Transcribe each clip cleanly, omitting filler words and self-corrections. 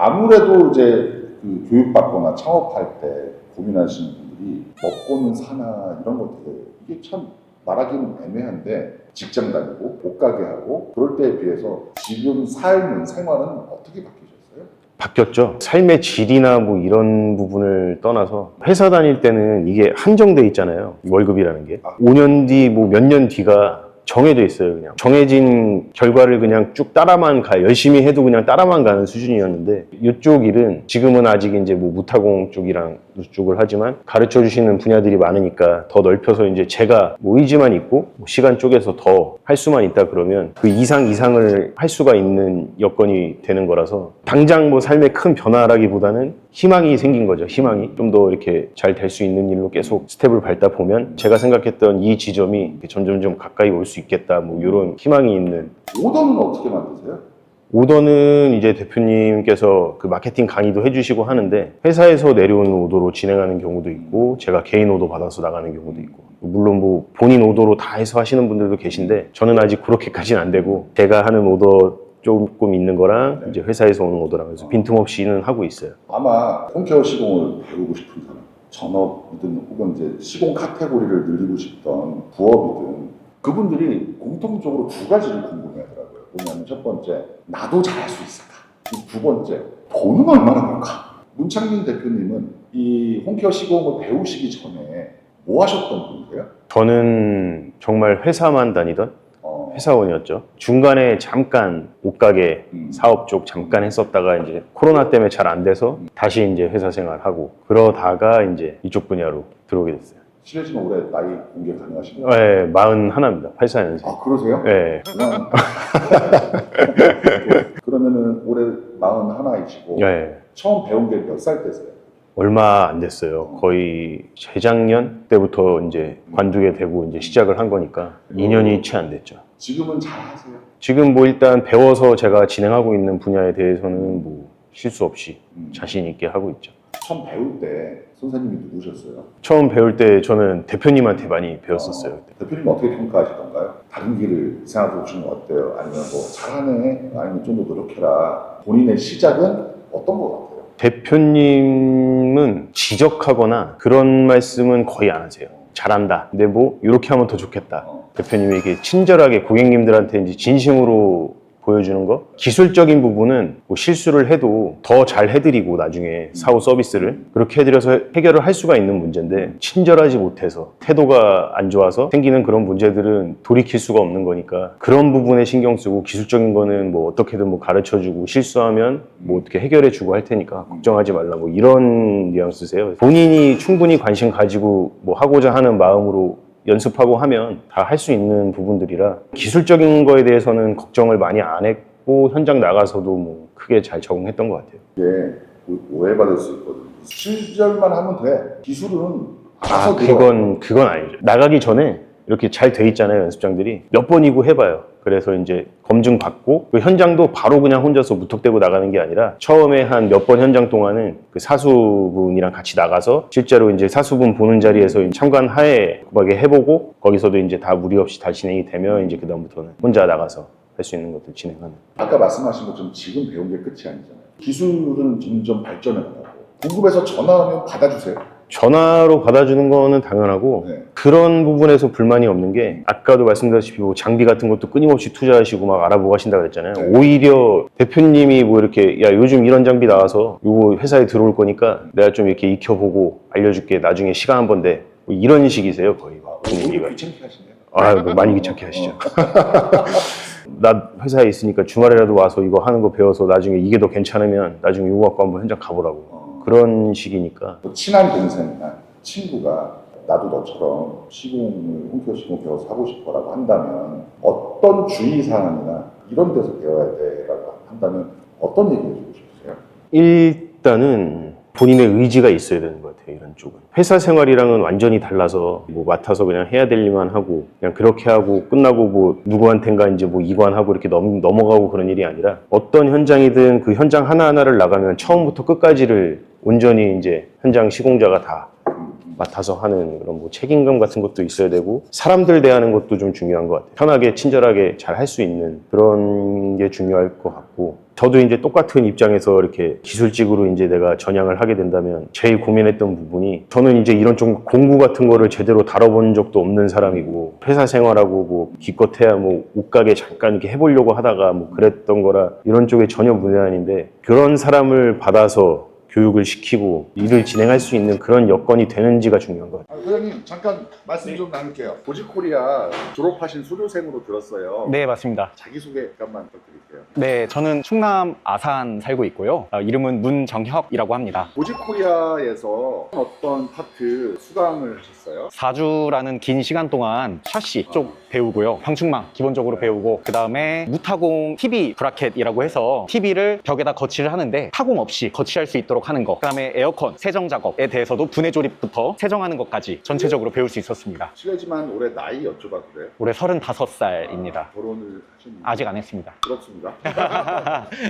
아무래도 이제 그 교육받거나 창업할 때 고민하시는 분들이 먹고는 사나 이런 것들 이게 참 말하기는 애매한데 직장 다니고 옷가게 하고 그럴 때에 비해서 지금 삶은 생활은 어떻게 바뀌셨어요? 바뀌었죠. 삶의 질이나 뭐 이런 부분을 떠나서 회사 다닐 때는 이게 한정돼 있잖아요. 월급이라는 게. 5년 뒤, 뭐 몇 년 뒤가 정해져 있어요. 그냥 정해진 결과를 그냥 쭉 따라만 가, 열심히 해도 그냥 따라만 가는 수준이었는데 이쪽 일은 지금은 아직 이제 뭐 무타공 쪽이랑 이쪽을 하지만 가르쳐 주시는 분야들이 많으니까 더 넓혀서 이제 제가 뭐 의지만 있고 뭐 시간 쪼개서 더 할 수만 있다 그러면 그 이상을 할 수가 있는 여건이 되는 거라서 당장 뭐 삶의 큰 변화라기보다는 희망이 생긴 거죠. 희망이 좀 더 이렇게 잘 될 수 있는 일로 계속 스텝을 밟다 보면 제가 생각했던 이 지점이 점점점 가까이 올 수 있겠다 뭐 이런 희망이 있는. 오더는 어떻게 만드세요? 오더는 이제 대표님께서 그 마케팅 강의도 해주시고 하는데 회사에서 내려오는 오더로 진행하는 경우도 있고 제가 개인 오더 받아서 나가는 경우도 있고 물론 뭐 본인 오더로 다 해서 하시는 분들도 계신데 저는 아직 그렇게까지는 안 되고 제가 하는 오더 조금 있는 거랑 이제 회사에서 오는 오더랑 그래서 빈틈없이는 하고 있어요. 아마 홈케어 시공을 배우고 싶은 사람, 전업이든 혹은 이제 시공 카테고리를 늘리고 싶던 부업이든 그분들이 공통적으로 두 가지를 궁금해하더라고요. 뭐냐면 첫 번째, 나도 잘할 수 있을까? 두 번째, 돈은 얼마나 벌까? 문창민 대표님은 이 홈케어 시공을 배우시기 전에 뭐 하셨던 분이세요? 저는 정말 회사만 다니던 회사원이었죠. 중간에 잠깐 옷가게 사업 쪽 잠깐 했었다가 이제 코로나 때문에 잘 안 돼서 다시 이제 회사 생활하고 그러다가 이제 이쪽 분야로 들어오게 됐어요. 실례지만 올해 나이 공개 가능하신가요? 네, 41입니다. 84년생. 아, 그러세요? 네. 그러면은 올해 41이시고 네. 처음 배운 게 몇 살 때세요? 얼마 안 됐어요. 거의 재작년 때부터 이제 관두게 되고 이제 시작을 한 거니까 2년이 채 안 됐죠. 지금은 잘 하세요? 지금 뭐 일단 배워서 제가 진행하고 있는 분야에 대해서는 뭐 실수 없이 자신 있게 하고 있죠. 처음 배울 때 선생님이 누구셨어요? 처음 배울 때 저는 대표님한테 많이 배웠었어요. 대표님 어떻게 평가하시던가요? 다른 길을 생각해 보시는 거 어때요? 아니면 뭐 잘하네? 아니면 좀 더 노력해라? 본인의 시작은 어떤 것 같아요? 대표님은 지적하거나 그런 말씀은 거의 안 하세요. 잘한다. 근데 뭐 이렇게 하면 더 좋겠다. 대표님이 이렇게 친절하게 고객님들한테 이제 진심으로 보여주는 거. 기술적인 부분은 뭐 실수를 해도 더 잘 해드리고 나중에 사후 서비스를 그렇게 해드려서 해결을 할 수가 있는 문제인데 친절하지 못해서 태도가 안 좋아서 생기는 그런 문제들은 돌이킬 수가 없는 거니까 그런 부분에 신경 쓰고 기술적인 거는 뭐 어떻게든 뭐 가르쳐주고 실수하면 뭐 어떻게 해결해주고 할 테니까 걱정하지 말라 뭐 이런 뉘앙스세요. 본인이 충분히 관심 가지고 뭐 하고자 하는 마음으로 연습하고 하면 다 할 수 있는 부분들이라 기술적인 거에 대해서는 걱정을 많이 안 했고 현장 나가서도 뭐 크게 잘 적응했던 것 같아요. 이게 오해받을 수 있거든요. 실절만 하면 돼. 기술은 알아서 들어. 그건 아니죠. 나가기 전에 이렇게 잘 돼 있잖아요, 연습장들이. 몇 번이고 해봐요. 그래서 이제 검증 받고 그 현장도 바로 그냥 혼자서 무턱대고 나가는 게 아니라 처음에 한 몇 번 현장 동안은 그 사수분이랑 같이 나가서 실제로 이제 사수분 보는 자리에서 참관하에 막 해보고 거기서도 이제 다 무리 없이 다 진행이 되면 이제 그다음부터는 혼자 나가서 할 수 있는 것들 진행하는. 아까 말씀하신 것처럼 지금 배운 게 끝이 아니잖아요. 기술은 점점 발전해 나가고 궁금해서 전화하면 받아주세요. 전화로 받아주는 거는 당연하고 네. 그런 부분에서 불만이 없는 게 아까도 말씀드렸다시피 뭐 장비 같은 것도 끊임없이 투자하시고 막 알아보고 하신다고 그랬잖아요. 네. 오히려 대표님이 뭐 이렇게 야 요즘 이런 장비 나와서 요거 회사에 들어올 거니까 내가 좀 이렇게 익혀보고 알려줄게 나중에 시간 한번 돼. 뭐 이런 식이세요 거의. 분위기가. 귀찮게 하시네요. 뭐 많이 귀찮게 하시죠. 나 회사에 있으니까 주말에라도 와서 이거 하는 거 배워서 나중에 이게 더 괜찮으면 나중에 이거 갖고 한번 현장 가보라고. 그런 식이니까. 또 친한 동생이나 친구가 나도 너처럼 시공을 홈케어 시공 배워서 하고 싶어라고 한다면 어떤 주의사항이나 이런 데서 배워야 돼라고 한다면 어떤 얘기 해주고 싶으세요? 일단은 본인의 의지가 있어야 되는 것 같아요. 이런 쪽은 회사 생활이랑은 완전히 달라서 뭐 맡아서 그냥 해야 될 일만 하고 그냥 그렇게 하고 끝나고 뭐 누구한텐가 이제 뭐 이관하고 이렇게 넘어가고 그런 일이 아니라 어떤 현장이든 그 현장 하나하나를 나가면 처음부터 끝까지를 온전히 이제 현장 시공자가 다 맡아서 하는 그런 뭐 책임감 같은 것도 있어야 되고 사람들 대하는 것도 좀 중요한 것 같아요. 편하게 친절하게 잘 할 수 있는 그런 게 중요할 것 같고 저도 이제 똑같은 입장에서 이렇게 기술직으로 이제 내가 전향을 하게 된다면 제일 고민했던 부분이 저는 이제 이런 좀 공구 같은 거를 제대로 다뤄본 적도 없는 사람이고 회사 생활하고 뭐 기껏해야 뭐 옷가게 잠깐 이렇게 해보려고 하다가 뭐 그랬던 거라 이런 쪽에 전혀 문외한인데 그런 사람을 받아서 교육을 시키고 일을 진행할 수 있는 그런 여건이 되는지가 중요한 것 같아요. 회장님 잠깐 말씀 좀 나눌게요. 고지코리아 졸업하신 수료생으로 들었어요. 네, 맞습니다. 자기소개 잠깐만 부탁드릴게요. 네, 저는 충남 아산 살고 있고요. 이름은 문정혁이라고 합니다. 고지코리아에서 어떤 파트 수강을 하셨어요? 4주라는 긴 시간 동안 샤시 쪽 배우고요. 방충망 기본적으로 배우고 그 다음에 무타공 TV 브라켓이라고 해서 TV를 벽에다 거치를 하는데 타공 없이 거치할 수 있도록 하는 거. 그 다음에 에어컨 세정 작업에 대해서도 분해 조립부터 세정하는 것까지 전체적으로 배울 수 있었습니다. 실례지만 올해 나이 여쭤봐도 돼요? 올해 35살입니다. 결혼을 하셨나요? 아직 안 했습니다. 그렇습니다.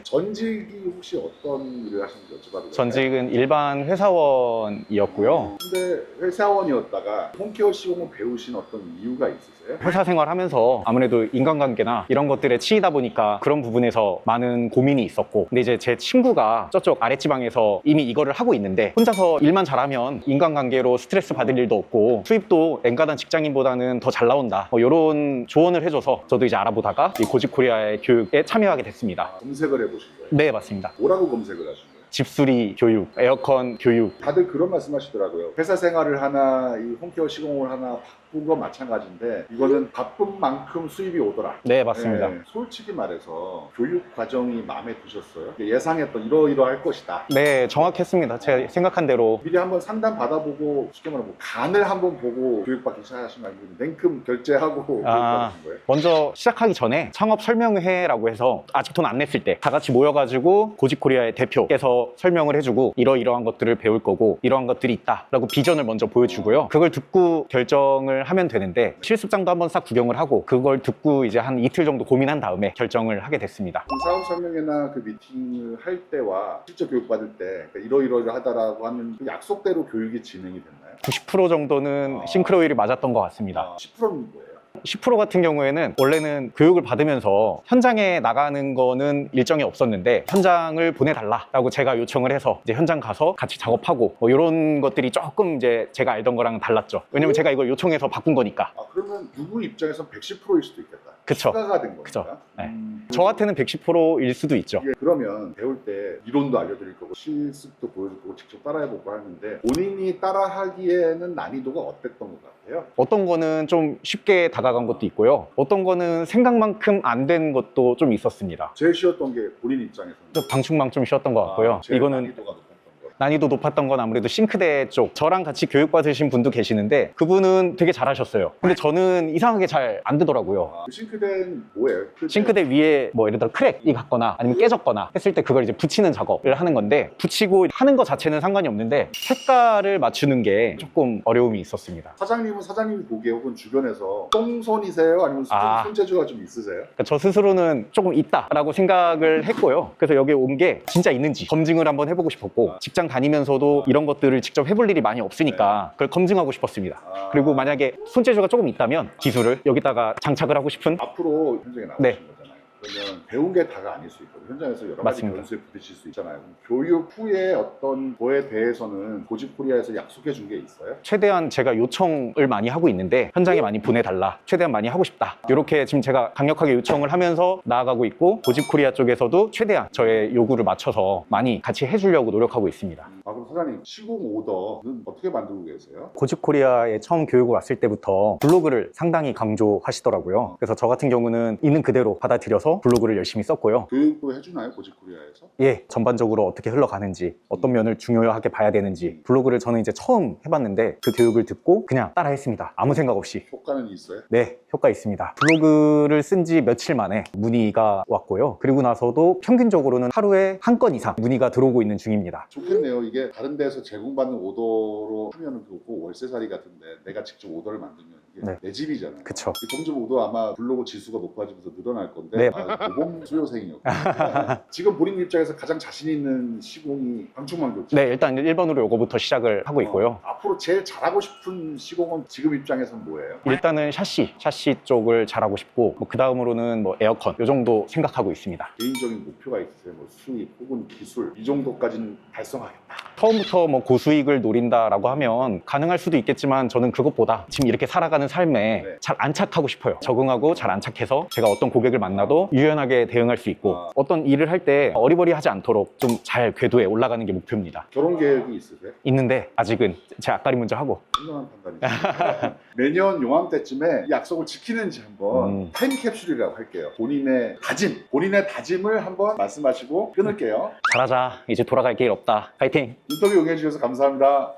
전직이 혹시 어떤 일을 하시는지 여쭤봐도 돼요? 전직은 일반 회사원이었고요. 근데 회사원이었다가 홈케어 시공을 배우신 어떤 이유가 있으세요? 회사 생활하면서 아무래도 인간관계나 이런 것들에 치이다 보니까 그런 부분에서 많은 고민이 있었고 근데 이제 제 친구가 저쪽 아랫지방에서 이미 이거를 하고 있는데 혼자서 일만 잘하면 인간관계로 스트레스 받을 일도 없고 수입도 엔간한 직장인보다는 더 잘 나온다 이런 조언을 해줘서 저도 이제 알아보다가 이 고지코리아의 교육에 참여하게 됐습니다. 검색을 해보신 거예요? 네, 맞습니다. 뭐라고 검색을 하신 거예요? 집수리 교육, 에어컨 교육. 다들 그런 말씀하시더라고요. 회사 생활을 하나, 이 홈케어 시공을 하나 바쁜 건 마찬가지인데 이거는 바쁜 만큼 수입이 오더라. 네, 맞습니다. 네, 솔직히 말해서 교육 과정이 마음에 드셨어요? 예상했던 이러이러할 것이다. 네, 정확했습니다. 제가 생각한 대로. 미리 한번 상담 받아보고 쉽게 말하면 뭐 간을 한번 보고 교육받기 시작하신 거 아니면 냉큼 결제하고 교육받으신 거예요? 먼저 시작하기 전에 창업 설명회라고 해서 아직 돈 안 냈을 때 다 같이 모여가지고 고지코리아의 대표께서 설명을 해주고 이러이러한 것들을 배울 거고 이러한 것들이 있다라고 비전을 먼저 보여주고요. 그걸 듣고 결정을 하면 되는데 실습장도 한번 싹 구경을 하고 그걸 듣고 이제 한 이틀 정도 고민한 다음에 결정을 하게 됐습니다. 사업 설명회나 그 미팅을 할 때와 실제 교육받을 때 그러니까 이러이러하다라고 하는 그 약속대로 교육이 진행이 됐나요? 90% 정도는 싱크로율이 맞았던 것 같습니다. 10%는 뭐예요? 10% 같은 경우에는 원래는 교육을 받으면서 현장에 나가는 거는 일정이 없었는데 현장을 보내달라라고 제가 요청을 해서 이제 현장 가서 같이 작업하고 뭐 이런 것들이 조금 이제 제가 알던 거랑은 달랐죠. 왜냐면 제가 이걸 요청해서 바꾼 거니까. 그러면 누구 입장에서 110%일 수도 있겠다. 그쵸. 추가가 된 거니까. 그쵸. 네. 저한테는 110%일 수도 있죠. 이게 그러면 배울 때 이론도 알려드릴 거고 실습도 보여줄 거고 직접 따라해보고 하는데 본인이 따라하기에는 난이도가 어땠던 것 같아요? 어떤 거는 좀 쉽게 다가간 것도 있고요. 어떤 거는 생각만큼 안 된 것도 좀 있었습니다. 제일 쉬웠던 게 본인 입장에서는? 방충망 좀 쉬웠던 것 같고요. 제일 이거는 난이도가 높았던 거. 난이도 높았던 건 아무래도 싱크대 쪽. 저랑 같이 교육받으신 분도 계시는데 그분은 되게 잘하셨어요. 근데 저는 이상하게 잘 안 되더라고요. 그 싱크대는 뭐예요? 싱크대 위에 뭐 예를 들어 크랙이 갔거나 아니면 깨졌거나 했을 때 그걸 이제 붙이는 작업을 하는 건데 붙이고 하는 것 자체는 상관이 없는데 색깔을 맞추는 게 조금 어려움이 있었습니다. 사장님은 사장님이 보기에 혹은 주변에서 똥손이세요? 아니면 손재주가 좀 있으세요? 그러니까 저 스스로는 조금 있다라고 생각을 했고요. 그래서 여기 온 게 진짜 있는지 검증을 한번 해보고 싶었고 직장 다니면서도 이런 것들을 직접 해볼 일이 많이 없으니까 그걸 검증하고 싶었습니다. 그리고 만약에 손재주가 조금 있다면 기술을 여기다가 장착을 하고 싶은 앞으로 현장에 나오신 네. 거잖아요. 그러면 배운 게 다가 아닐 수 있거든요. 현장에서 여러 가지 맞습니다. 변수에 부딪힐 수 있잖아요. 교육 후에 어떤 거에 대해서는 고지코리아에서 약속해 준 게 있어요? 최대한 제가 요청을 많이 하고 있는데 현장에 많이 보내달라, 최대한 많이 하고 싶다 이렇게 지금 제가 강력하게 요청을 하면서 나아가고 있고 고지코리아 쪽에서도 최대한 저의 요구를 맞춰서 많이 같이 해주려고 노력하고 있습니다. 그럼 사장님 시공 오더는 어떻게 만들고 계세요? 고지코리아에 처음 교육을 왔을 때부터 블로그를 상당히 강조하시더라고요. 그래서 저 같은 경우는 있는 그대로 받아들여서 블로그를 열심히 썼고요. 교육도 해주나요 고지코리아에서? 예, 전반적으로 어떻게 흘러가는지 어떤 면을 중요하게 봐야 되는지 블로그를 저는 이제 처음 해봤는데 그 교육을 듣고 그냥 따라했습니다. 아무 생각 없이. 효과는 있어요? 네, 효과 있습니다. 블로그를 쓴 지 며칠 만에 문의가 왔고요. 그리고 나서도 평균적으로는 하루에 한 건 이상 문의가 들어오고 있는 중입니다. 좋겠네요. 이게 다른 데서 제공받는 오더로 하면은 그거 월세살이 같은데 내가 직접 오더를 만들면 이게 네. 내 집이잖아요. 그쵸. 점점 오더 아마 블로그 지수가 높아지면서 늘어날 건데 네. 모범 수요생이었고 지금 본인 입장에서 가장 자신 있는 시공이 방충망 교체. 네, 일단 1번으로 요거부터 시작을 하고 있고요. 앞으로 제일 잘하고 싶은 시공은 지금 입장에서는 뭐예요? 일단은 샤시 쪽을 잘하고 싶고 그 다음으로는 뭐 에어컨 요 정도 생각하고 있습니다. 개인적인 목표가 있으세요? 뭐 수익 혹은 기술 이 정도까지는 달성하겠다. 처음부터 뭐 고수익을 노린다라고 하면 가능할 수도 있겠지만 저는 그것보다 지금 이렇게 살아가는 삶에 네. 잘 안착하고 싶어요. 적응하고 잘 안착해서 제가 어떤 고객을 만나도 유연하게 대응할 수 있고 어떤 일을 할 때 어리버리하지 않도록 좀 잘 궤도에 올라가는 게 목표입니다. 결혼 계획이 있으세요? 있는데 아직은 제 앞가림 먼저 하고 현명한 판단이죠. 매년 요맘때쯤에 이 약속을 지키는지 한번 타임캡슐이라고 할게요. 본인의 다짐을 한번 말씀하시고 끊을게요. 잘하자. 이제 돌아갈 길 없다. 파이팅! 인터뷰 응해주셔서 감사합니다.